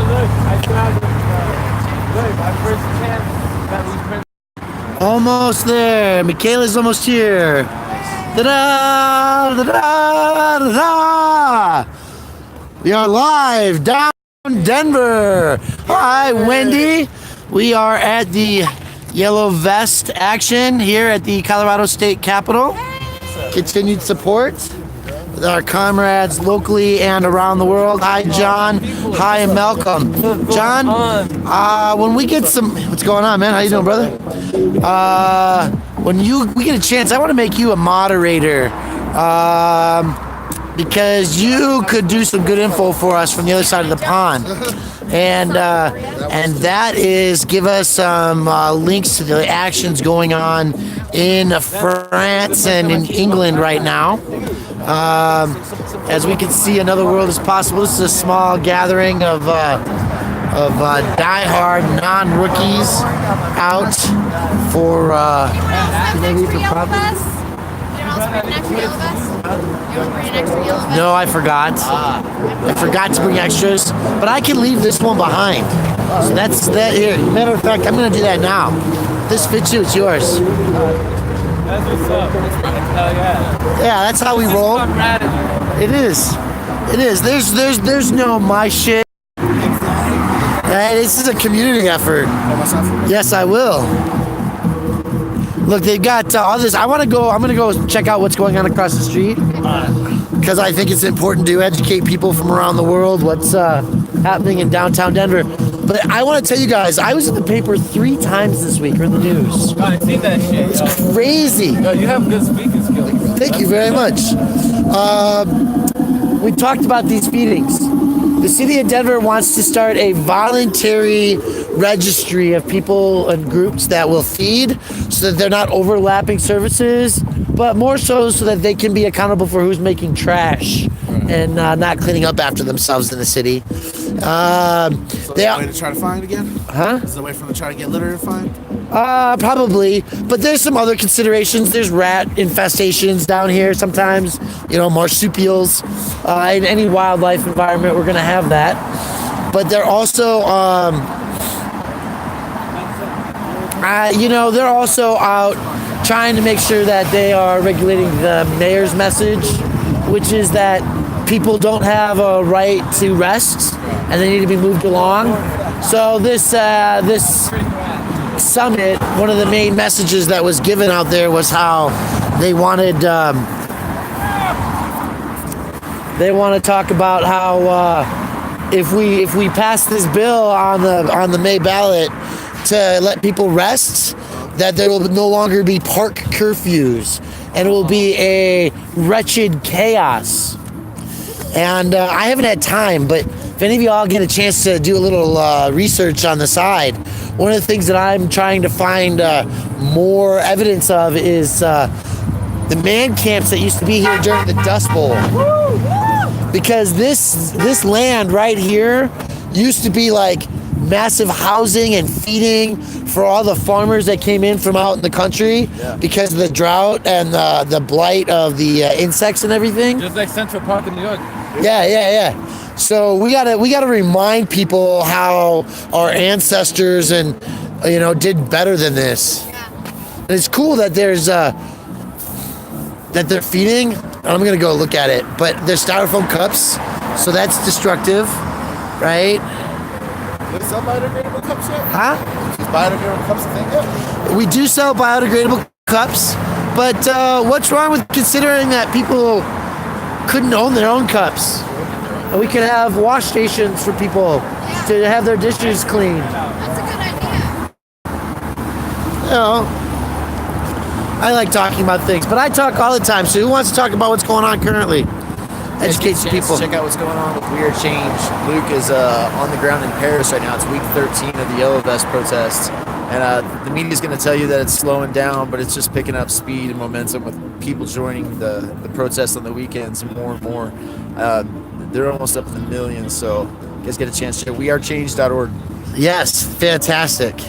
look, I found look, my first chance that we print. Almost there. Michaela's almost here. Da-da, da-da, da-da. We are live down Denver. Hi, Wendy. We are at the Yellow Vest action here at the Colorado State Capitol. Continued support with our comrades locally and around the world. Hi, John. Hi, Malcolm. John, when we get some... What's going on, man? How you doing, brother? When we get a chance, I want to make you a moderator because you could do some good info for us from the other side of the pond. And that is give us some links to the actions going on in France and in England right now. As we can see, another world is possible. This is a small gathering of die-hard non-rookies out for No, I forgot. I forgot to bring extras, but I can leave this one behind. So that's that here. Matter of fact, I'm gonna do that now. If this fits you, it's yours. That's what's up. Hell yeah. Yeah, that's how we roll. It is. It is. There's no my shit. This is a community effort. Yes, I will. Look, they've got all this. I'm gonna go check out what's going on across the street because I think it's important to educate people from around the world what's happening in downtown Denver. But I want to tell you guys, I was in the paper 3 times this week, or in the news. Oh, I seen that shit. It's crazy. Yo, you have good speaking skills. Thank you very much. We talked about these feedings. The city of Denver wants to start a voluntary registry of people and groups that will feed so that they're not overlapping services, but more so that they can be accountable for who's making trash and not cleaning up after themselves in the city. So they way to try to find again? Huh? Is there a way for them to try to get litter and find? Probably, but there's some other considerations. There's rat infestations down here sometimes, marsupials. In any wildlife environment, we're gonna have that. But they're also, they're also out trying to make sure that they are regulating the mayor's message, which is that people don't have a right to rest and they need to be moved along. So this summit, one of the main messages that was given out there was how they wanted to talk about how if we pass this bill on the May ballot to let people rest, that there will no longer be park curfews and it will be a wretched chaos. And I haven't had time, but if any of y'all get a chance to do a little research on the side, one of the things that I'm trying to find more evidence of is the man camps that used to be here during the Dust Bowl. Because this land right here used to be like massive housing and feeding for all the farmers that came in from out in the country because of the drought and the blight of the insects and everything. Just like Central Park in New York. Yeah. So we gotta remind people how our ancestors and did better than this. And it's cool that there's that they're feeding. I'm gonna go look at it, but there's styrofoam cups, so that's destructive, right? Do they sell biodegradable cups yet? Huh? Is biodegradable cups a thing yet? We do sell biodegradable cups, but what's wrong with considering that people couldn't own their own cups? And we could have wash stations for people to have their dishes cleaned. That's a good idea. I like talking about things, but I talk all the time. So who wants to talk about what's going on currently? Educate some people. Check out what's going on with Weird Change. Luke is on the ground in Paris right now. It's week 13 of the Yellow Vest protests. And the media's going to tell you that it's slowing down, but it's just picking up speed and momentum with people joining the protests on the weekends more and more. They're almost up in the millions, so you guys get a chance to check wearechange.org. Yes, fantastic.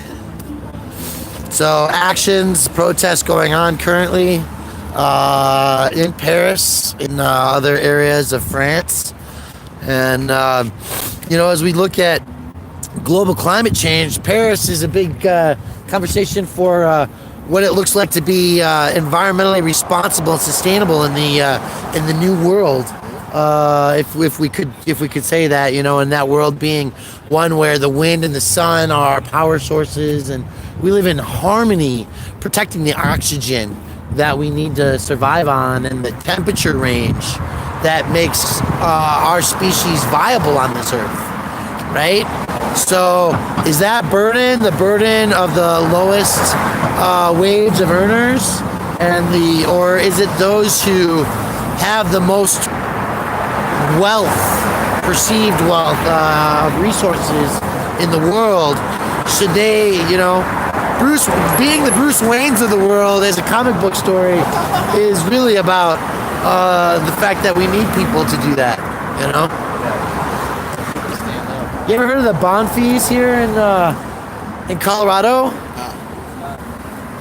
So actions, protests going on currently in Paris, in other areas of France. And, as we look at global climate change, Paris is a big conversation for what it looks like to be environmentally responsible and sustainable in the new world. If we could say that, and that world being one where the wind and the sun are power sources, and we live in harmony, protecting the oxygen that we need to survive on, and the temperature range that makes our species viable on this earth, right? So is that the burden of the lowest wage of earners, or is it those who have the most wealth, perceived wealth of resources in the world? Should they, Bruce, being the Bruce Waynes of the world as a comic book story is really about the fact that we need people to do that, You ever heard of the bond fees here in Colorado?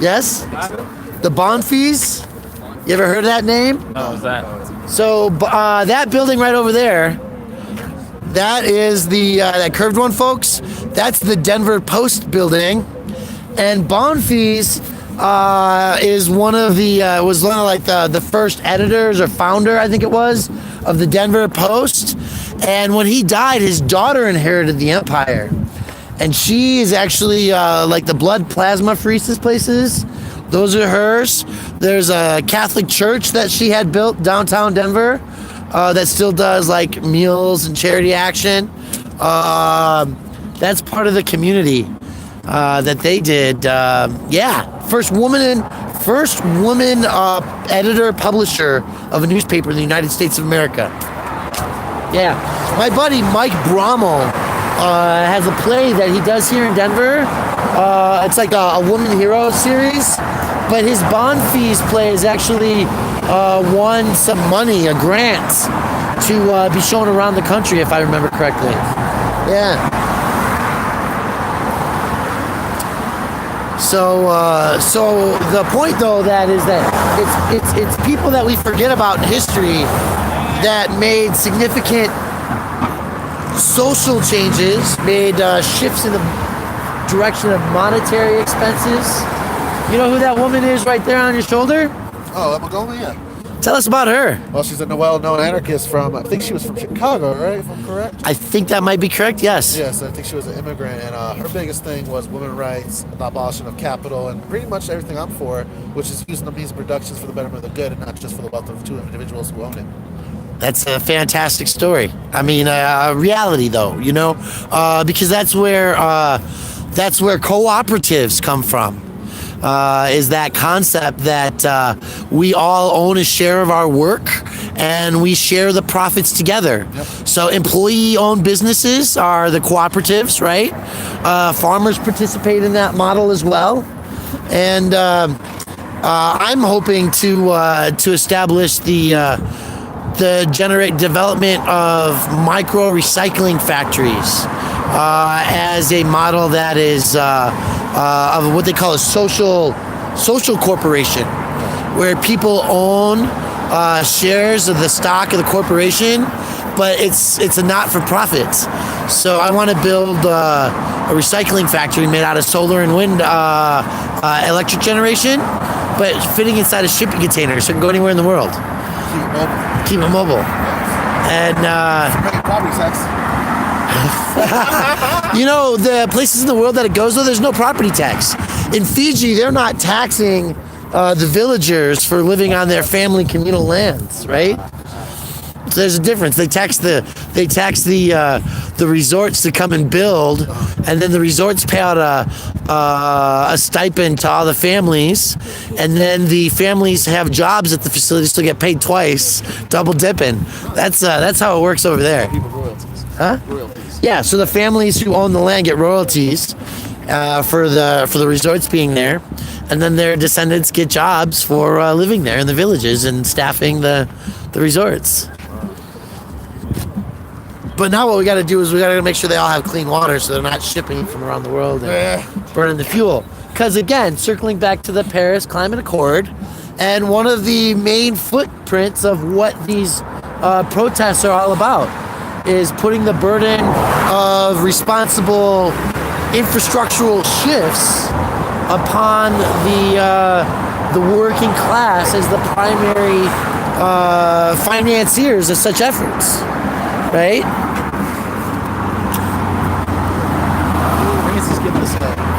Yes? The bond fees? You ever heard of that name? No, what's that? So that building right over there, that is that curved one, folks. That's the Denver Post building, and bond fees is one of the first editors or founder, I think it was, of the Denver Post. And when he died, his daughter inherited the empire, and she is actually like the blood plasma pheresis places. Those are hers. There's a Catholic church that she had built downtown Denver that still does like meals and charity action. That's part of the community that they did. First woman editor publisher of a newspaper in the United States of America. Yeah, my buddy Mike Brommel has a play that he does here in Denver. It's like a Woman Hero series, but his bond fees play has actually won some money, a grant, to be shown around the country, if I remember correctly. Yeah. So the point though that is that it's people that we forget about in history that made significant social changes, made shifts in the direction of monetary expenses. You know who that woman is right there on your shoulder? Oh, Emma Goldman, yeah. Tell us about her. Well, she's a well-known anarchist I think she was from Chicago, right, if I'm correct? I think that might be correct, yes. Yes, I think she was an immigrant, and her biggest thing was women's rights, the abolition of capital, and pretty much everything I'm for, which is using the means of productions for the betterment of the good and not just for the wealth of two individuals who own it. That's a fantastic story. I mean, reality though, because that's where cooperatives come from. Is that concept that we all own a share of our work and we share the profits together. Yep. So employee-owned businesses are the cooperatives, right? Farmers participate in that model as well, and I'm hoping to establish the development of micro recycling factories as a model that is of what they call a social corporation, where people own shares of the stock of the corporation, but it's a not-for-profit. So I want to build a recycling factory made out of solar and wind electric generation, but fitting inside a shipping container so it can go anywhere in the world. Keep it mobile. And property tax. The places in the world that it goes, though, there's no property tax. In Fiji, they're not taxing the villagers for living on their family communal lands, right? So there's a difference. They tax the resorts to come and build, and then the resorts pay out a stipend to all the families, and then the families have jobs at the facility, still get paid twice, double dipping. That's how it works over there. People royalties. Huh? Royalties. Yeah. So the families who own the land get royalties for the resorts being there, and then their descendants get jobs for living there in the villages and staffing the resorts. But now what we got to do is we got to make sure they all have clean water, so they're not shipping from around the world and burning the fuel. Because again, circling back to the Paris Climate Accord, and one of the main footprints of what these protests are all about is putting the burden of responsible infrastructural shifts upon the working class as the primary financiers of such efforts, right?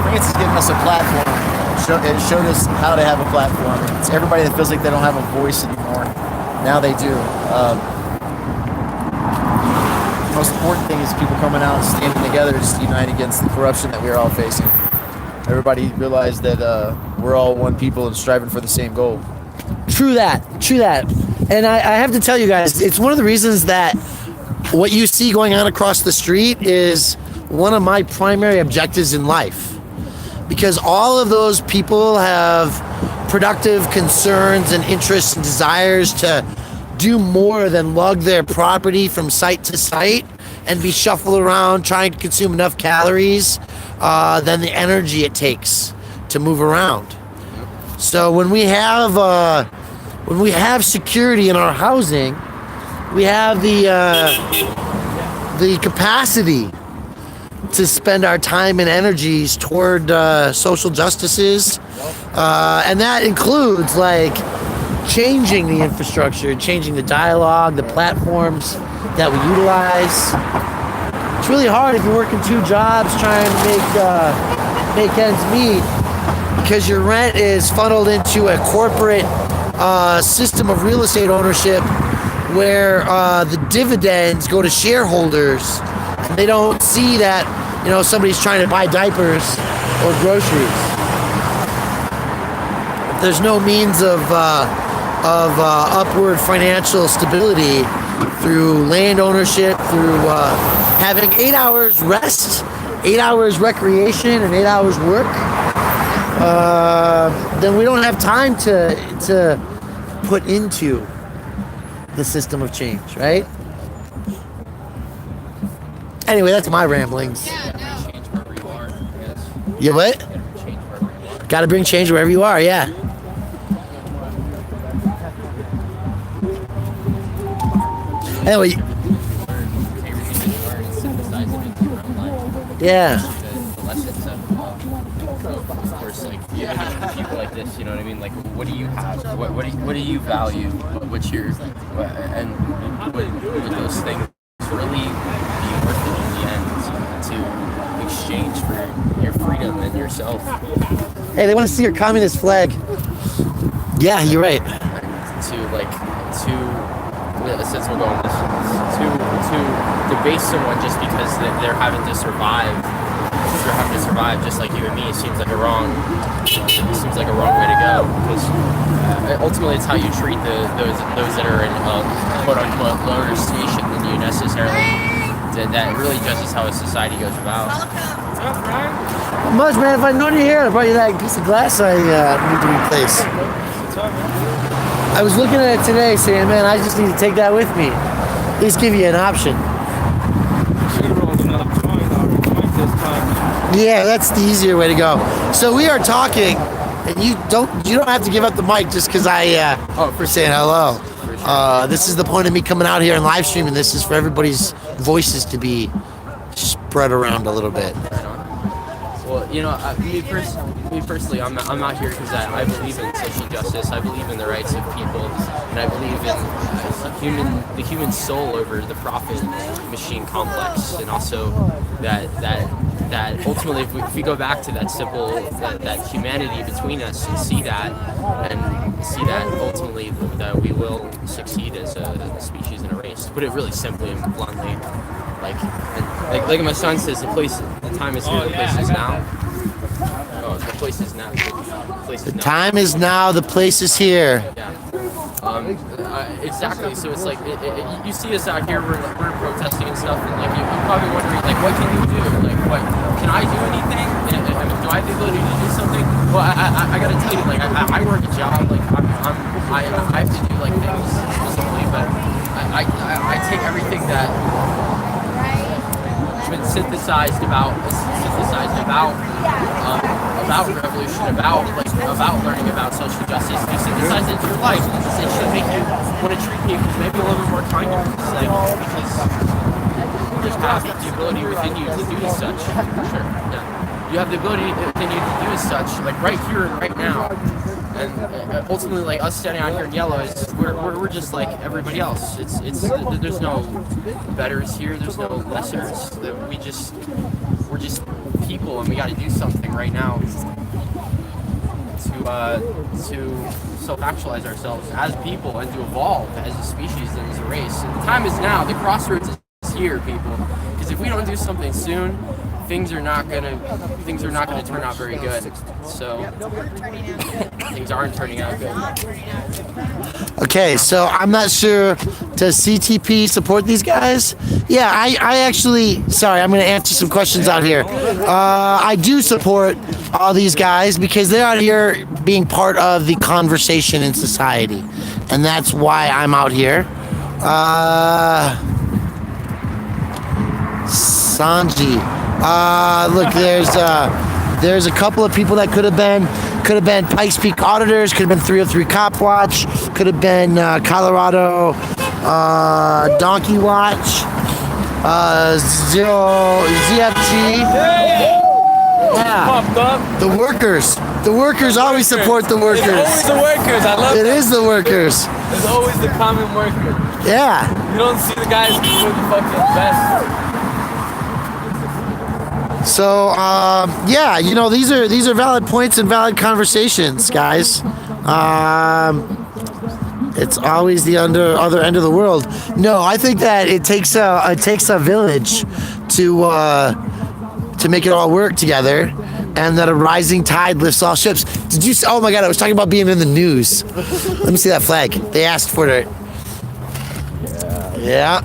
France has given us a platform. It showed us how to have a platform. It's everybody that feels like they don't have a voice anymore. Now they do. The most important thing is people coming out and standing together to unite against the corruption that we're all facing. Everybody realized that we're all one people and striving for the same goal. True that. And I have to tell you guys, it's one of the reasons that what you see going on across the street is one of my primary objectives in life. Because all of those people have productive concerns and interests and desires to do more than lug their property from site to site and be shuffled around trying to consume enough calories than the energy it takes to move around. So when we have security in our housing, we have the capacity to spend our time and energies toward social justices, and that includes like changing the infrastructure, changing the dialogue, the platforms that we utilize. It's really hard if you're working 2 jobs trying to make ends meet because your rent is funneled into a corporate system of real estate ownership where the dividends go to shareholders. They don't see that, somebody's trying to buy diapers or groceries. There's no means of upward financial stability through land ownership, through having 8 hours rest, 8 hours recreation, and 8 hours work. Then we don't have time to put into the system of change, right? Anyway, that's my ramblings. Yeah, no. You what? Got to bring change wherever you are, yeah. Anyway. Yeah. Of course, like people like this, you know what I mean? Like, what do you have? What do you value? What's your and would those things really be worth it in the end to exchange for your freedom and yourself? Hey, they want to see your communist flag. Yeah, you're right. Since we're going this, to debase someone just because they're having to survive. They're having to survive just like you and me. It seems like a wrong way to go, because ultimately it's how you treat those that are in quote unquote lower station than you necessarily. That really judges how a society goes about. Not much, man. If I'd known you here, I'd brought you that piece of glass I need to replace. I was looking at it today saying, man, I just need to take that with me. At least give you an option. Yeah, that's the easier way to go. So we are talking, and you don't have to give up the mic just because I for saying hello. This is the point of me coming out here and live streaming. This is for everybody's voices to be spread around a little bit. Well, me personally, I'm not here because I believe in social justice. I believe in the rights of people, and I believe in the human soul over the profit machine complex, and also that ultimately, if we go back to that simple that humanity between us and see that ultimately that we will succeed as a species and a race. To put it really simply and bluntly, like my son says, the time is here, the place is now. Oh, the place is now. The time is now, the place is here. Yeah. Exactly. So it's like you see us out here, we're protesting and stuff, and like you're probably wondering, like, what can you do? Like, what can I do anything? Do I have the ability to do something? Well, I gotta tell you, like, I work a job, like I have to do like things specifically, but I take everything that been synthesized about revolution, about learning about social justice. You synthesize it into your life. It should make you want to treat people maybe a little bit more kindly. Because just have the ability within you to do such. Sure. Yeah. You have the ability within you to do such, like right here and right now. And ultimately, like us standing out here in yellow is we're just like everybody else. It's there's no betters here. There's no lessers. We're just people, and we got to do something right now to self-actualize ourselves as people and to evolve as a species and as a race. And the time is now. The crossroads is here, people. Because if we don't do something soon, things are not gonna turn out very good. So things aren't turning out good. Okay, so I'm not sure. Does CTP support these guys? Yeah, I actually. Sorry, I'm going to answer some questions out here. I do support all these guys because they're out here being part of the conversation in society, and that's why I'm out here. Sanji. Look, there's a couple of people that could have been Pikes Peak auditors, could have been 303 Cop Watch, could have been Colorado Donkey Watch, ZFT. Yeah. The workers. The workers always support the workers. It's always the workers. I love It is the workers. It's always the common worker. Yeah. You don't see the guys who do the fucking best. So yeah, you know, these are valid points and valid conversations, guys. It's always the other end of the world. No, I think that it takes a village to make it all work together, and that a rising tide lifts all ships. Did you? Oh my God! I was talking about being in the news. Let me see that flag. They asked for it. Yeah.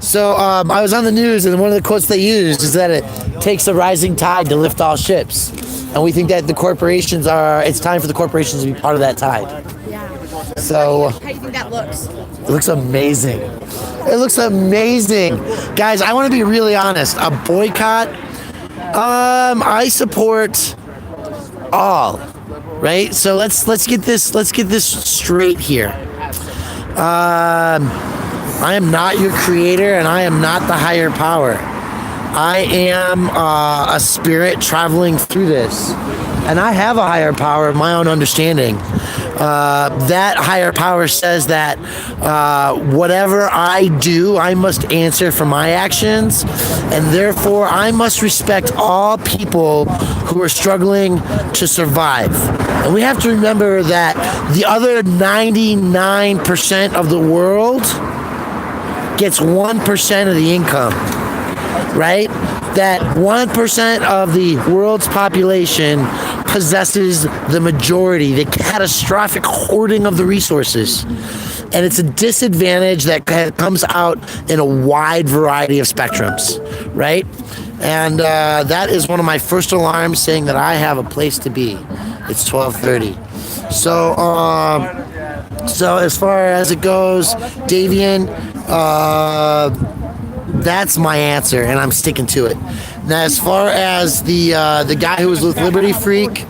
So I was on the news, and one of the quotes they used is that it takes a rising tide to lift all ships, and we think that the corporations it's time for the corporations to be part of that tide. Yeah. So How do you think that looks? it looks amazing. It looks amazing, guys. I want to be really honest. A boycott. I support all. Right. So let's get this straight here. I am not your creator, and I am not the higher power. I am a spirit traveling through this, and I have a higher power of my own understanding. That higher power says that whatever I do, I must answer for my actions, and therefore I must respect all people who are struggling to survive. And we have to remember that the other 99% of the world gets 1% of the income, right? That 1% of the world's population possesses the majority, the catastrophic hoarding of the resources. And it's a disadvantage that comes out in a wide variety of spectrums, right? And that is one of my first alarms saying that I have a place to be. It's 12:30. So as far as it goes, Davian, that's my answer, and I'm sticking to it. Now, as far as the guy who was with Liberty Freak,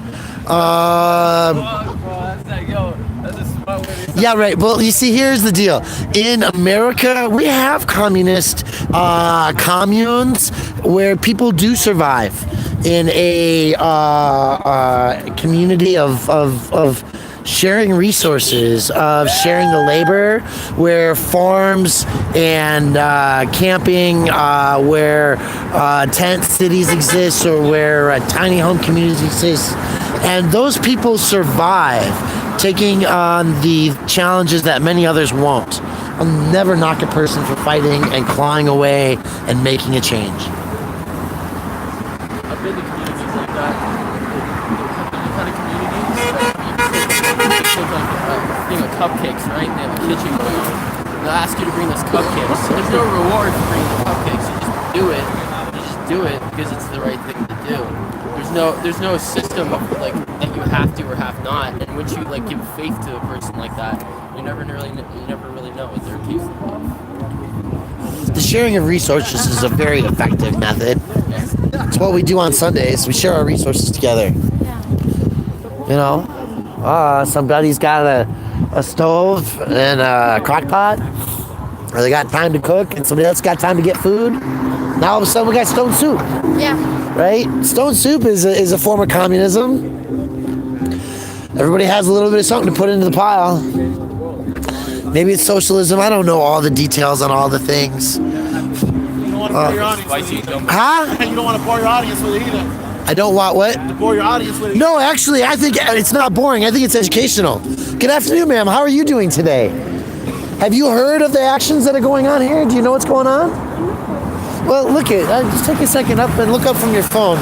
yeah, right. Well, you see, here's the deal. In America, we have communist communes where people do survive in a community of sharing resources, of sharing the labor, where farms and camping, where tent cities exist, or where tiny home communities exist. And those people survive, taking on the challenges that many others won't. I'll never knock a person for fighting and clawing away and making a change. I've been to communities like that. The kind of communities that you take cupcakes, right? They have a kitchen going on. They'll ask you to bring those cupcakes. There's no reward for bringing the cupcakes. You just do it. You just do it because it's the right thing to do. There's no system of like that you have to or have not. And once you like give faith to a person like that, you never really know what they're capable of. The sharing of resources is a very effective method. It's what we do on Sundays. We share our resources together. You know, somebody's got a stove and a crock pot. or they got time to cook, and somebody else got time to get food. Now all of a sudden we got stone soup, Yeah. right? Stone soup is a form of communism. Everybody has a little bit of something to put into the pile. Maybe it's socialism. I don't know all the details on all the things. You don't want to bore your audience with Spicy it gumbo. Huh? either. You don't want to bore your audience with it either. I don't want what? To bore your audience with it. No, actually, I think it's not boring. I think it's educational. Good afternoon, ma'am. How are you doing today? Have you heard of the actions that are going on here? Do you know what's going on? Well, look at just take a second up and look up from your phone.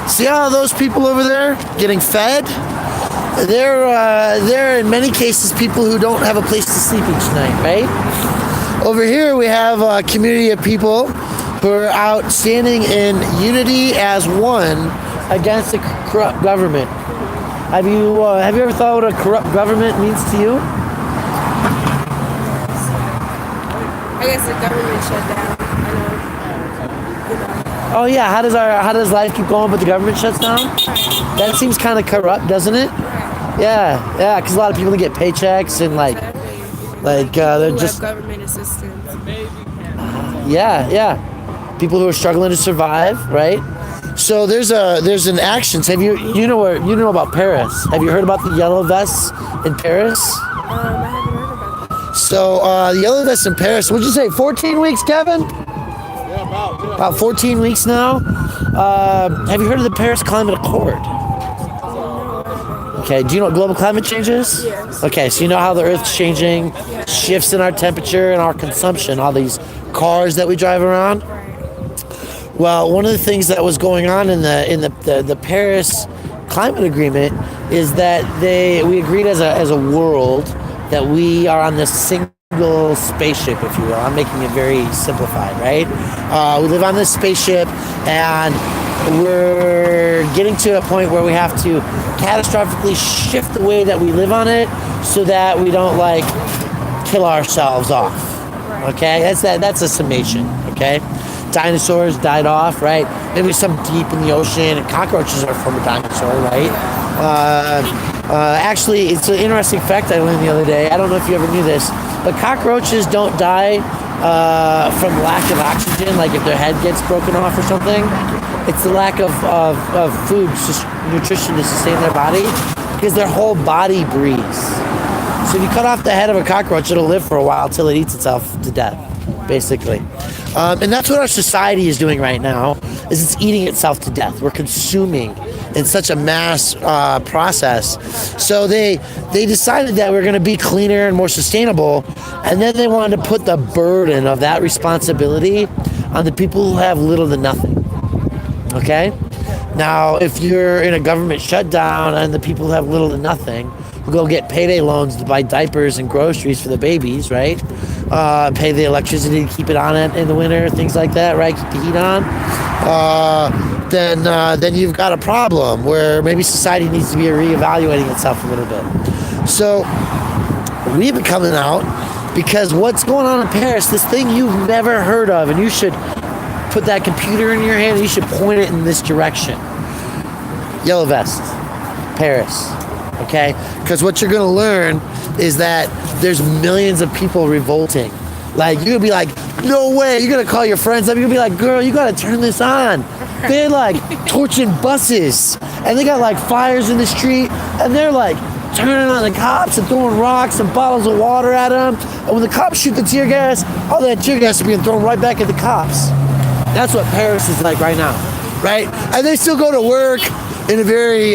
See all those people over there getting fed? They're in many cases people who don't have a place to sleep each night, right? Over here we have a community of people who are out standing in unity as one against a corrupt government. Have you ever thought what a corrupt government means to you? I guess the government shut down. Oh yeah, how does life keep going but the government shuts down? That seems kind of corrupt, doesn't it? Yeah, because a lot of people get paychecks and they're just government assistance. yeah, people who are struggling to survive, right? So there's an action. Have you know about Paris? Have you heard about the yellow vests in Paris? I haven't heard about that. So the yellow vests in Paris. What'd you say? 14 weeks, Kevin? Yeah, About 14 weeks now. Have you heard of the Paris Climate Accord? Okay, do you know what global climate change is? Yes. Okay, so you know how the Earth's changing, shifts in our temperature and our consumption, all these cars that we drive around. Well, one of the things that was going on in the Paris Climate Agreement is that we agreed as a world that we are on this single spaceship, if you will. I'm making it very simplified, right? We live on this spaceship, and we're getting to a point where we have to catastrophically shift the way that we live on it so that we don't kill ourselves off. Okay, that's a summation. Okay, dinosaurs died off, right? Maybe some deep in the ocean, and cockroaches are from a dinosaur, right? Actually, it's an interesting fact I learned the other day. I don't know if you ever knew this, but cockroaches don't die from lack of oxygen, like if their head gets broken off or something. It's the lack of food, nutrition to sustain their body, because their whole body breathes. So if you cut off the head of a cockroach, it'll live for a while till it eats itself to death, basically. And that's what our society is doing right now, is it's eating itself to death. We're consuming in such a mass process. So they decided that we're going to be cleaner and more sustainable, and then they wanted to put the burden of that responsibility on the people who have little to nothing. Okay? Now, if you're in a government shutdown and the people who have little to nothing who go get payday loans to buy diapers and groceries for the babies, right? Pay the electricity to keep it on in the winter, things like that, right? Keep the heat on. Then you've got a problem where maybe society needs to be reevaluating itself a little bit. So we've been coming out because what's going on in Paris, this thing you've never heard of, and you should put that computer in your hand and you should point it in this direction. Yellow vest, Paris. Okay? Because what you're going to learn is that there's millions of people revolting. You're going to be like, no way. You're going to call your friends up. You're going to be like, girl, you got to turn this on. They're torching buses. And they got fires in the street. And they're turning on the cops and throwing rocks and bottles of water at them. And when the cops shoot the tear gas, all that tear gas is being thrown right back at the cops. That's what Paris is like right now, right? And they still go to work in a very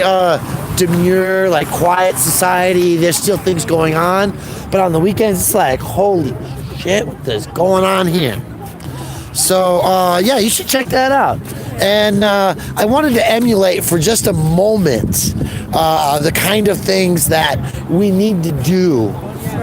demure, quiet society. There's still things going on. But on the weekends, it's holy shit, what is going on here? So, yeah, you should check that out. And I wanted to emulate for just a moment the kind of things that we need to do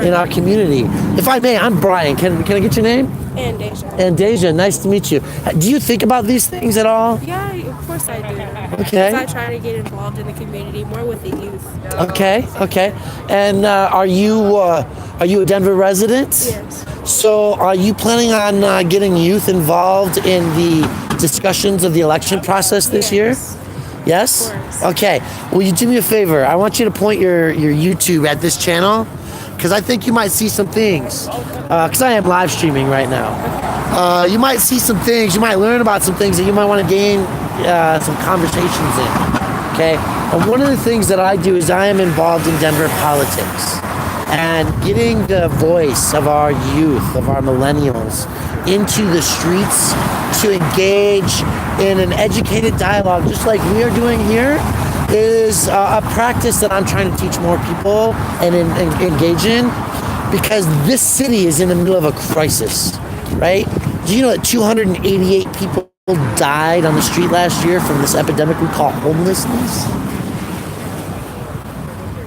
in our community. If I may, I'm Brian. Can I get your name? Andasia, nice to meet you. Do you think about these things at all? Yeah, of course I do. Okay. Because I try to get involved in the community, more with the youth. Okay. And are you a Denver resident? Yes. So are you planning on getting youth involved in the discussions of the election process this year? Yes? Of course. Okay. Will you do me a favor? I want you to point your YouTube at this channel, because I think you might see some things. Because I am live streaming right now. You might see some things. You might learn about some things that you might want to gain some conversations in. Okay, and one of the things that I do is I am involved in Denver politics, and getting the voice of our youth, of our millennials, into the streets to engage in an educated dialogue, just like we are doing here, is a practice that I'm trying to teach more people and engage in, because this city is in the middle of a crisis, right? Do you know that 288 people died on the street last year from this epidemic we call homelessness?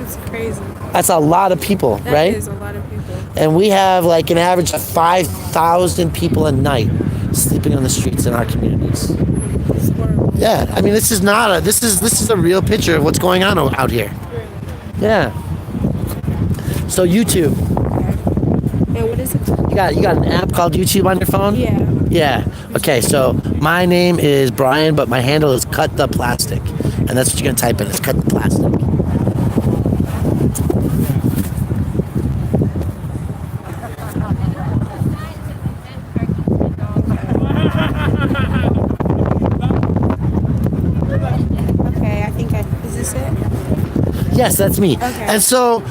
It's crazy. That's a lot of people, That right? is a lot of people. And we have like an average of 5,000 people a night sleeping on the streets in our communities. It's horrible. Yeah, I mean, this is not a this is a real picture of what's going on out here. Yeah. So YouTube, And what is it? you got an app called YouTube on your phone? Yeah. Yeah. Okay, so my name is Brian, but my handle is Cut the Plastic, and that's what you're gonna type in. It's Cut the Plastic. Okay, I think is this it? Yes, that's me. Okay. And so,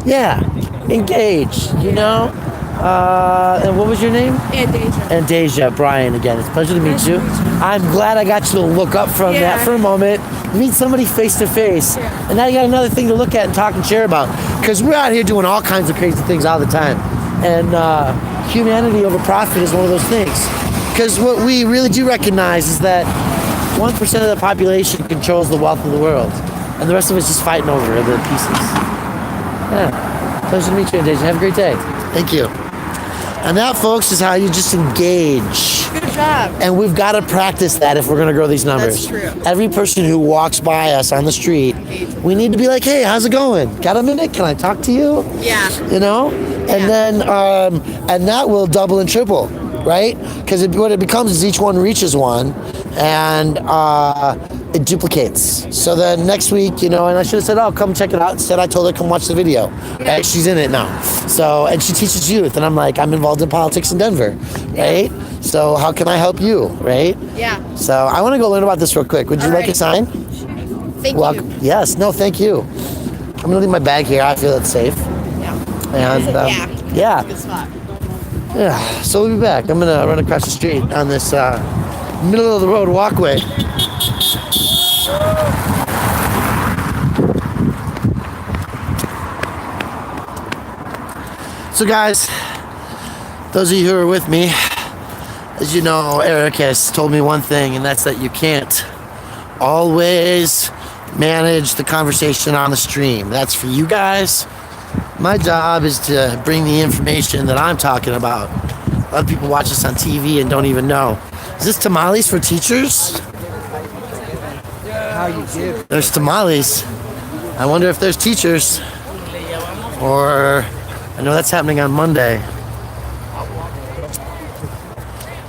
yeah, engage. You know. And what was your name? And Deja. And Deja, Brian again. It's a pleasure to meet Nice to you. meet you. I'm glad I got you to look up from Yeah. that for a moment. Meet somebody face to face. And now you got another thing to look at and talk and share about. Because we're out here doing all kinds of crazy things all the time. And humanity over profit is one of those things. Because what we really do recognize is that 1% of the population controls the wealth of the world. And the rest of us just fighting over the pieces. Yeah. Pleasure to meet you, Deja. Have a great day. Thank you. And that, folks, is how you just engage. Good job. And we've got to practice that if we're going to grow these numbers. That's true. Every person who walks by us on the street, we need to be like, hey, how's it going? Got a minute? Can I talk to you? Yeah. You know? And then, and that will double and triple, right? Because what it becomes is each one reaches one, and it duplicates. So then next week, you know, and I should have said, oh, come check it out. Instead, I told her, come watch the video. Right? She's in it now. So, and she teaches youth. And I'm like, I'm involved in politics in Denver, right? So how can I help you, right? Yeah. So I want to go learn about this real quick. Would you All like a right. sign? Thank Welcome. you. Yes. No, thank you. I'm going to leave my bag here. I feel it's safe. Yeah. And yeah. Good spot. Yeah, so we'll be back. I'm gonna run across the street on this middle of the road walkway. So guys, those of you who are with me, as you know, Eric has told me one thing, and that's that you can't always manage the conversation on the stream. That's for you guys. My job is to bring the information that I'm talking about. A lot of people watch us on TV and don't even know. Is this tamales for teachers? How you give? There's tamales. I wonder if there's teachers. Or, I know that's happening on Monday.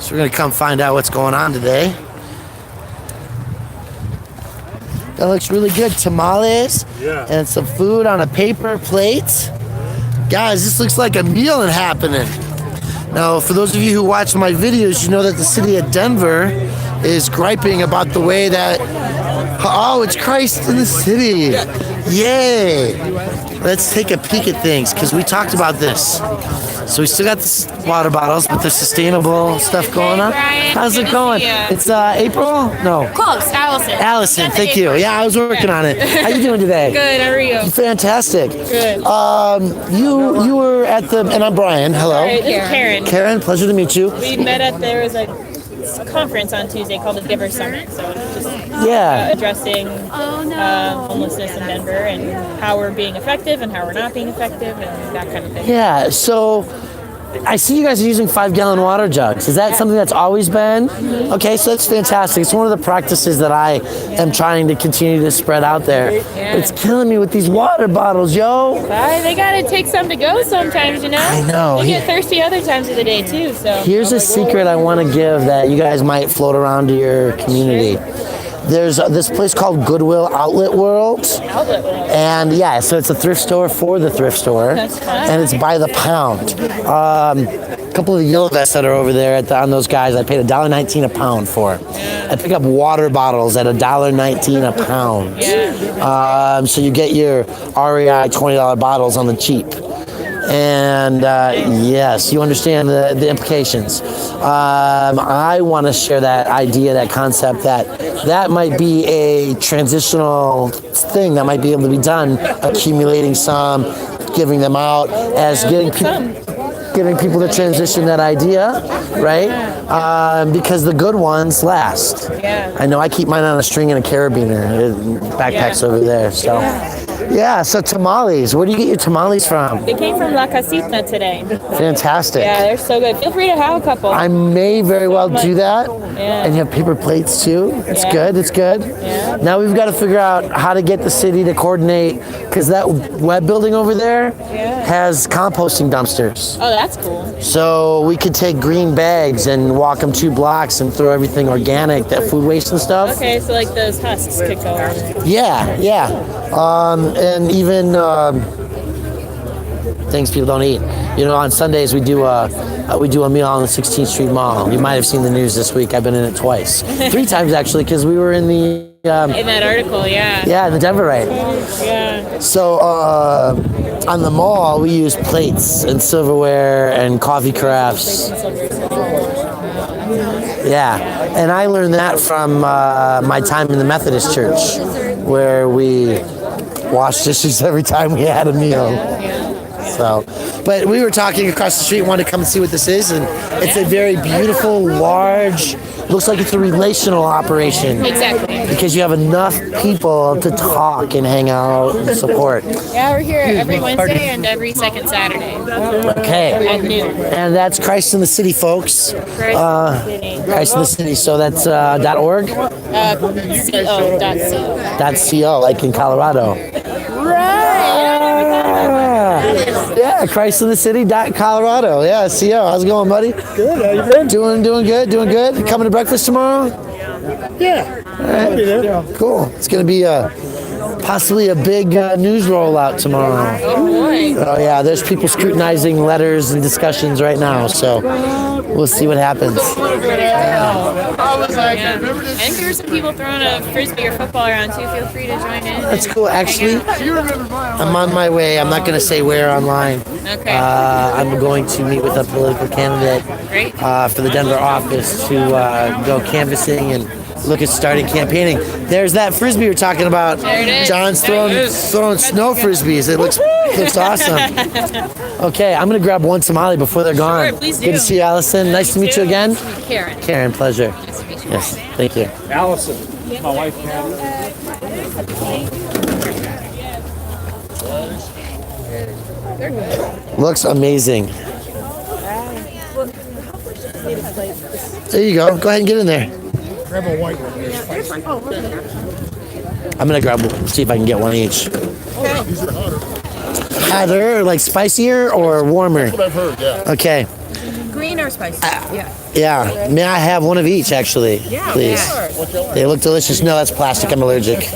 So we're gonna come find out what's going on today. That looks really good. Tamales and some food on a paper plate. Guys, this looks like a meal happening. Now, for those of you who watch my videos, you know that the city of Denver is griping about the way that, oh, it's Christ in the city. Yay. Let's take a peek at things, because we talked about this. So we still got the water bottles, but there's sustainable stuff going on. Brian. How's it Good to going? see ya. It's April? No. Close, Allison. Allison, That's thank April. you. Yeah, I was working on it. How you doing today? Good, how are you? Fantastic. Good. You were at the, and I'm Brian. Hello. This is Karen. Karen, pleasure to meet you. We met at, there was a conference on Tuesday called the Giver Summit. So it's just Yeah. addressing homelessness in Denver and how we're being effective and how we're not being effective and that kind of thing. Yeah, so I see you guys are using 5-gallon water jugs. Is that something that's always been? Okay, so that's fantastic. It's one of the practices that I am trying to continue to spread out there. Yeah. It's killing me with these water bottles, yo. They gotta take some to go sometimes, you know? I know. You get thirsty other times of the day too, so. Here's a secret I want to give that you guys might float around to your community. there's this place called Goodwill Outlet World. Outlet World. And yeah, so it's a thrift store for the thrift store, and it's by the pound. A couple of the yellow vests that are over there on those guys, I paid $1.19 a pound for. I pick up water bottles at $1.19 a pound. So you get your REI $20 bottles on the cheap. And yes, you understand the implications. I want to share that idea, that concept, that might be a transitional thing that might be able to be done, accumulating some, giving them out, as getting people to transition that idea, right? Because the good ones last. Yeah. I know I keep mine on a string and a carabiner. Backpack's over there, so. Yeah, so tamales. Where do you get your tamales from? They came from La Casita today. Fantastic. Yeah, they're so good. Feel free to have a couple. I may very well do that. Yeah. And you have paper plates too. It's good. It's good. Yeah. Now we've got to figure out how to get the city to coordinate, because that web building over there has composting dumpsters. Oh, that's cool. So we could take green bags and walk them 2 blocks and throw everything organic, that food waste and stuff. Okay, so like those husks could go on. Yeah. And even things people don't eat. You know, on Sundays we do a meal on the 16th Street Mall. You might have seen the news this week. I've been in it twice, 3 times actually, because we were in the In that article, yeah. yeah, in the Denverite. Yeah. So on the mall we use plates and silverware and coffee carafes. Yeah, and I learned that from my time in the Methodist Church, where we washed dishes every time we had a meal. So, but we were talking across the street, wanted to come and see what this is, and it's a very beautiful, large, looks like it's a relational operation. Exactly. Because you have enough people to talk and hang out and support. Yeah, we're here every Wednesday and every second Saturday Okay. at noon. And that's Christ in the City, folks. Christ in the City. So that's .org? .co. .co, like in Colorado. Yeah, ChristInTheCity.Colorado. Yeah, CO. How's it going, buddy? Good. How you been? Doing good. Coming to breakfast tomorrow? Yeah. All right. Cool. It's going to be possibly a big news rollout tomorrow. Oh boy. Oh yeah, there's people scrutinizing letters and discussions right now, so we'll see what happens. Yeah. And there's some people throwing a frisbee or football around too. Feel free to join in. That's cool. Actually, I'm on my way. I'm not going to say where online. Okay. I'm going to meet with a political candidate Great. for the Denver office to go canvassing and look at starting campaigning. There's that frisbee you're talking about. There it is. John's throwing snow frisbees. It looks awesome. Okay, I'm gonna grab one tamale before they're gone. Sure, please do. Good to see you, Allison. Nice to meet you again. Karen. Karen, pleasure. Nice to meet you. Yes, thank you. Allison, my wife. Looks amazing. There you go. Go ahead and get in there. Grab a white one. I'm gonna grab one. See if I can get one each. These are hotter. Either like spicier or warmer. That's what I've heard, yeah. Okay. Green or spicy? Yeah. May I have one of each, actually? Yeah. Please. They look delicious. No, that's plastic. I'm allergic.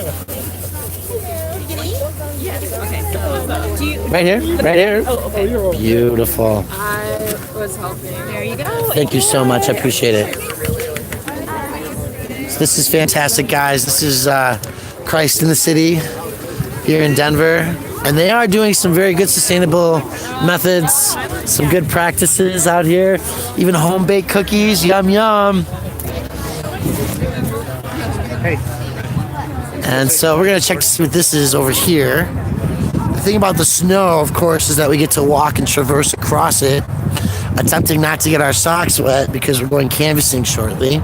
Right here. Right here. Oh, okay. Beautiful. I was hoping. There you go. Thank you so much. I appreciate it. So this is fantastic, guys. This is Christ in the City here in Denver. And they are doing some very good sustainable methods, some good practices out here. Even home-baked cookies. Yum, yum. Hey. And so we're going to check to see what this is over here. The thing about the snow, of course, is that we get to walk and traverse across it, attempting not to get our socks wet because we're going canvassing shortly.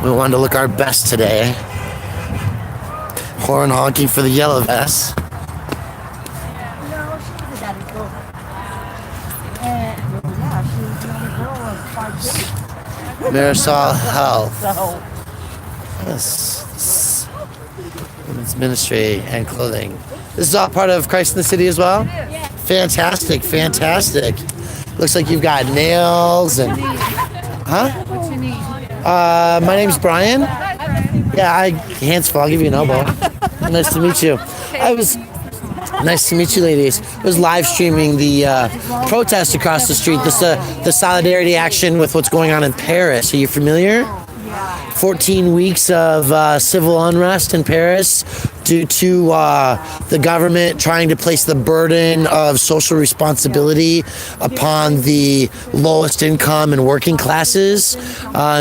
We wanted to look our best today. Horn honking for the yellow vest. Marisol Health. Yes. Women's Ministry and Clothing. This is all part of Christ in the City as well? Yeah. Fantastic. Looks like you've got nails and... Huh? What's your name? My name's Brian. Yeah, hands full. I'll give you an elbow. Nice to meet you. Nice to meet you, ladies. I was live streaming the protest across the street. The solidarity action with what's going on in Paris. Are you familiar? 14 weeks of civil unrest in Paris due to the government trying to place the burden of social responsibility upon the lowest income and working classes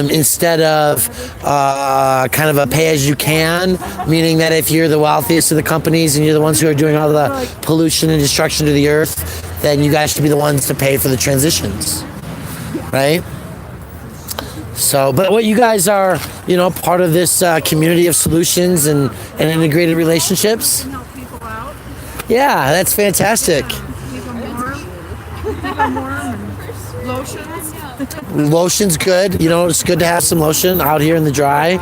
instead of kind of a pay-as-you-can, meaning that if you're the wealthiest of the companies and you're the ones who are doing all the pollution and destruction to the earth, then you guys should be the ones to pay for the transitions, right? So, but what you guys are, part of this community of solutions and integrated relationships. Yeah, that's fantastic. Lotion's good. It's good to have some lotion out here in the dry.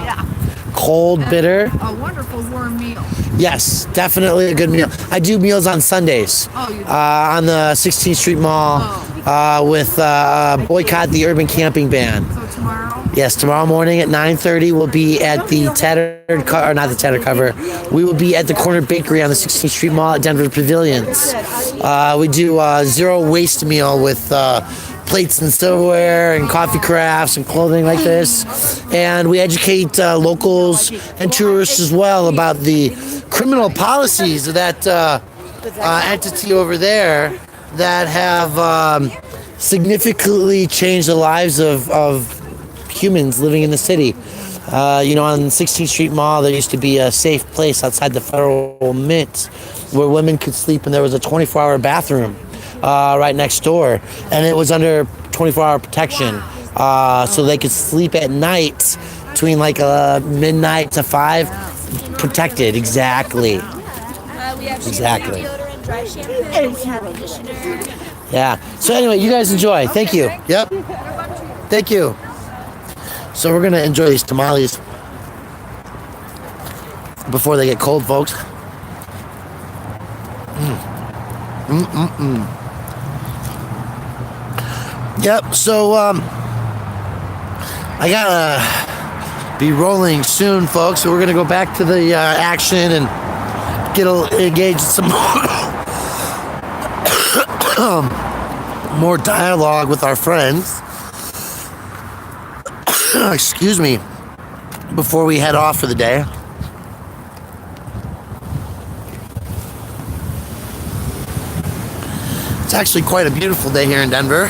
Cold, bitter. A wonderful warm meal. Yes, definitely a good meal. I do meals on Sundays on the 16th Street Mall with Boycott the Urban Camping Ban. So tomorrow? Yes, tomorrow morning at 9:30 we'll be at the not the Tattered Cover. We will be at the Corner Bakery on the 16th Street Mall at Denver Pavilions. We do a zero waste meal with plates and silverware and coffee crafts and clothing like this. And we educate locals and tourists as well about the criminal policies of that entity over there that have significantly changed the lives of humans living in the city. On 16th Street Mall, there used to be a safe place outside the Federal Mint where women could sleep, and there was a 24-hour bathroom right next door, and it was under 24-hour protection, so they could sleep at night between like midnight to 5, protected. Exactly. We have Exactly. deodorant, dry shampoo, conditioner. Yeah. So anyway, you guys enjoy. Thank you. Yep. Thank you. So we're gonna enjoy these tamales before they get cold, folks. Yep. So I gotta be rolling soon, folks. So we're gonna go back to the action and get engaged in some more dialogue with our friends. Excuse me. Before we head off for the day. It's actually quite a beautiful day here in Denver.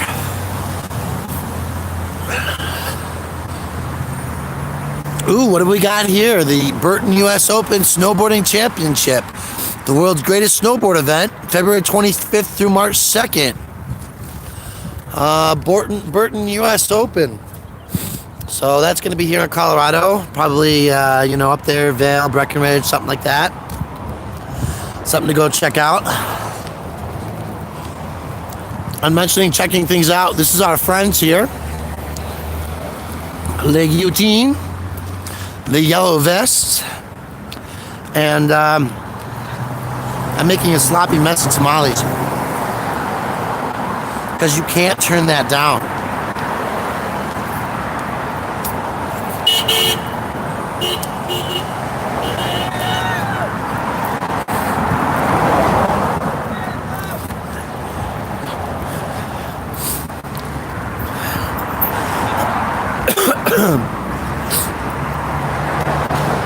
Ooh, what do we got here? The Burton U.S. Open Snowboarding Championship. The world's greatest snowboard event, February 25th through March 2nd. Burton U.S. Open. So that's going to be here in Colorado. Probably, up there, Vail, Breckenridge, something like that. Something to go check out. I'm mentioning checking things out. This is our friends here. Le Guillotine, the Yellow Vests, and I'm making a sloppy mess of tamales because you can't turn that down.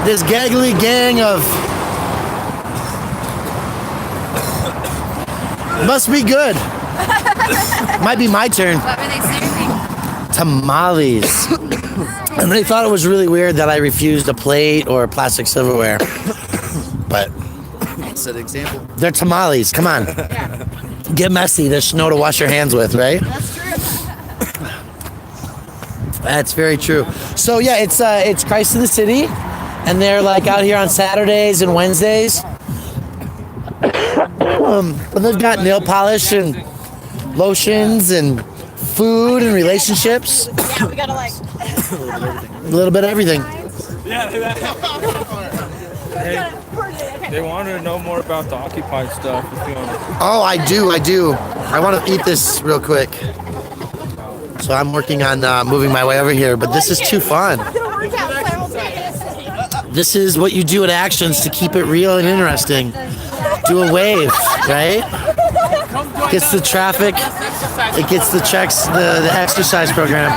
This gaggly gang of must be good. Might be my turn. What were they serving? Tamales. And they thought it was really weird that I refused a plate or plastic silverware. But Set an example. they're tamales. Come on. Get messy. There's snow to wash your hands with, right? That's true. That's very true. So yeah, it's Christ in the City, and they're like out here on Saturdays and Wednesdays. And they've got nail polish and lotions and food and relationships. Yeah, we gotta like. A little bit of everything. They wanted to know more about the Occupy stuff. If you want to. Oh, I do. I want to eat this real quick. So I'm working on moving my way over here, but this is too fun. This is what you do in actions to keep it real and interesting. Do a wave, right? Gets the traffic. It gets the checks, the exercise program.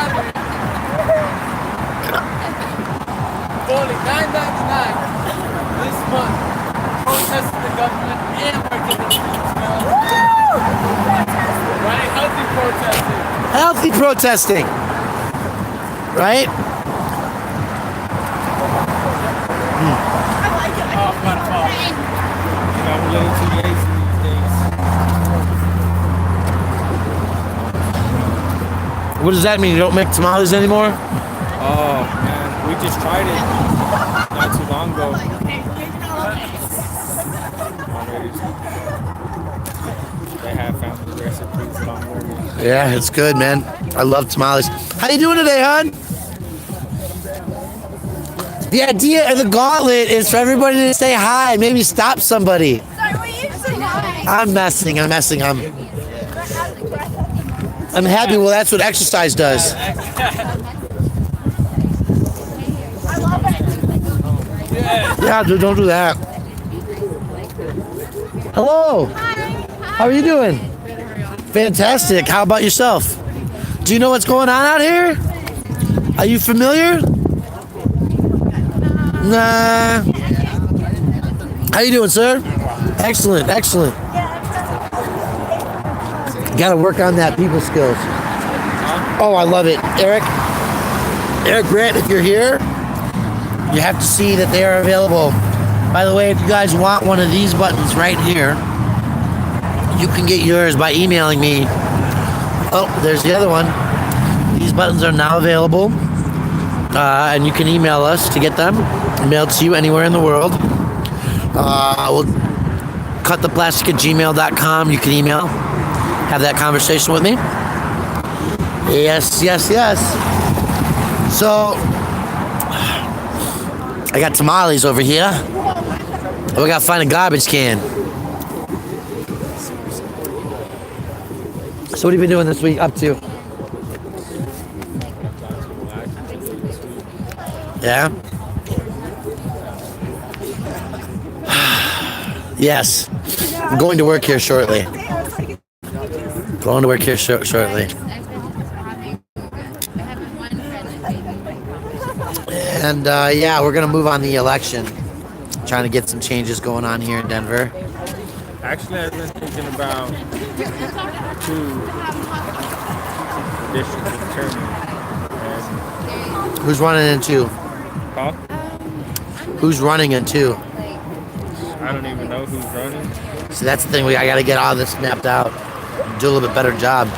Only $9.99 this month. Protesting the government and working the streets, man. Right? Healthy protesting. Healthy protesting, right? I'm a little too lazy these days. What does that mean? You don't make tamales anymore? Oh man, we just tried it not too long ago. They have found the recipes along the way. Yeah, it's good, man. I love tamales. How you doing today, hon? The idea of the gauntlet is for everybody to say hi. Maybe stop somebody. I'm messing. I'm happy. Well, that's what exercise does. Yeah, dude, don't do that. Hello. How are you doing? Fantastic. How about yourself? Do you know what's going on out here? Are you familiar? Nah. How you doing, sir? Excellent, excellent. Got to work on that people skills. Oh, I love it. Eric Grant, if you're here, you have to see that they are available. By the way, if you guys want one of these buttons right here, you can get yours by emailing me. Oh, there's the other one. These buttons are now available. And you can email us to get them mailed to you anywhere in the world. We'll cuttheplastic@gmail.com. You can email, have that conversation with me. Yes. So, I got tamales over here. We gotta find a garbage can. So what have you been doing this week, up to? Yeah? Yes. I'm going to work here shortly. Shortly. And yeah, we're going to move on the election. Trying to get some changes going on here in Denver. Actually, I've been thinking about 2 district attorneys. Who's running in 2? Huh? Who's running in 2? I don't even know who's running. See, that's the thing. I got to get all this mapped out. Do a little bit better job.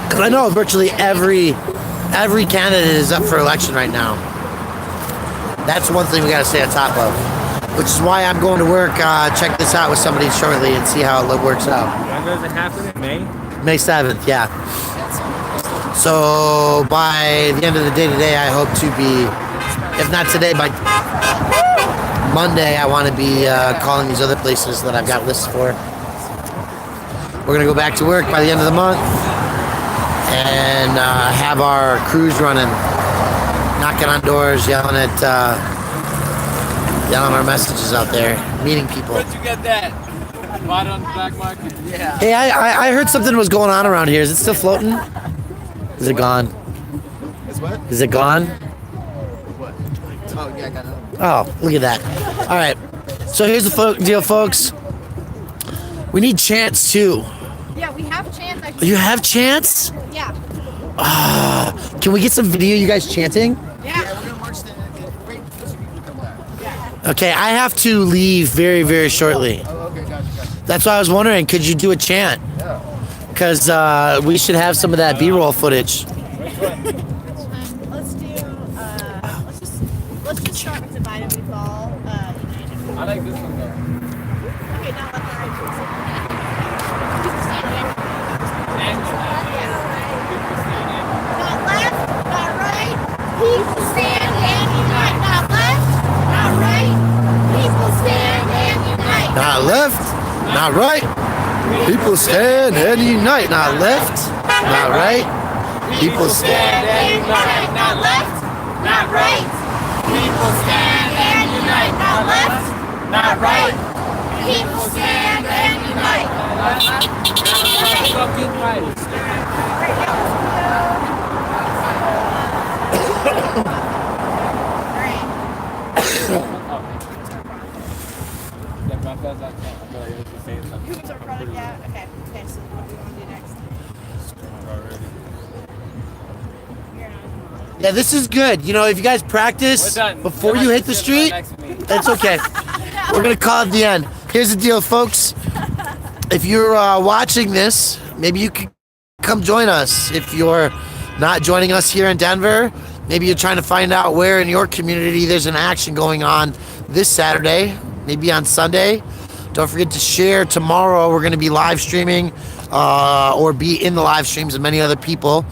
Because I know virtually every candidate is up for election right now. That's one thing we got to stay on top of. Which is why I'm going to work, check this out with somebody shortly and see how it works out. When does it happen? In May? May 7th, yeah. So by the end of the day today, I hope to be, if not today, by Monday, I want to be calling these other places that I've got lists for. We're going to go back to work by the end of the month and have our crews running, knocking on doors, yelling our messages out there, meeting people. Where'd you get that? Bought it on the black market? Yeah. Hey, I heard something was going on around here. Is it still floating? Is it gone? It's what? Is it gone? What? Oh, yeah, I got it. Oh, look at that. All right. So here's the deal, folks. We need chants, too. Yeah, we have chance. You have chants? Yeah. Can we get some video you guys chanting? Yeah. We're gonna march the right because you come back. Okay, I have to leave very, very shortly. Oh, okay, gotcha. That's why I was wondering, could you do a chant? Yeah. Because we should have some of that B-roll footage. Let's do. Let's just start with Divide and We Fall. I like this one though. Okay, now let the right person. Not left, not right. People stand and unite. Not left, not right. People stand and unite. Not left, not right. People stand and unite. Not left, not right. People stand. And unite. Not left, not right. People stand and unite. Not left, not right. People stand and unite. Fucking right. Who's our product? Yeah. Okay. Okay. So what do we want to do next? Yeah, this is good. You know, if you guys practice before you hit the street, it's okay. We're gonna call it the end. Here's the deal, folks. If you're watching this, maybe you can come join us. If you're not joining us here in Denver, maybe you're trying to find out where in your community there's an action going on this Saturday, maybe on Sunday. Don't forget to share. Tomorrow we're going to be live streaming or be in the live streams of many other people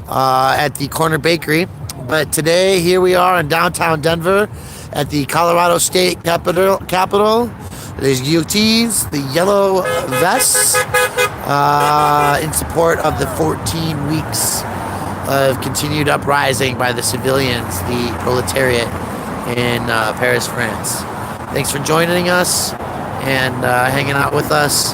at the Corner Bakery. But today, here we are in downtown Denver at the Colorado State Capitol. There's guillotines, the yellow vests, in support of the 14 weeks of continued uprising by the civilians, the proletariat in Paris, France. Thanks for joining us and hanging out with us.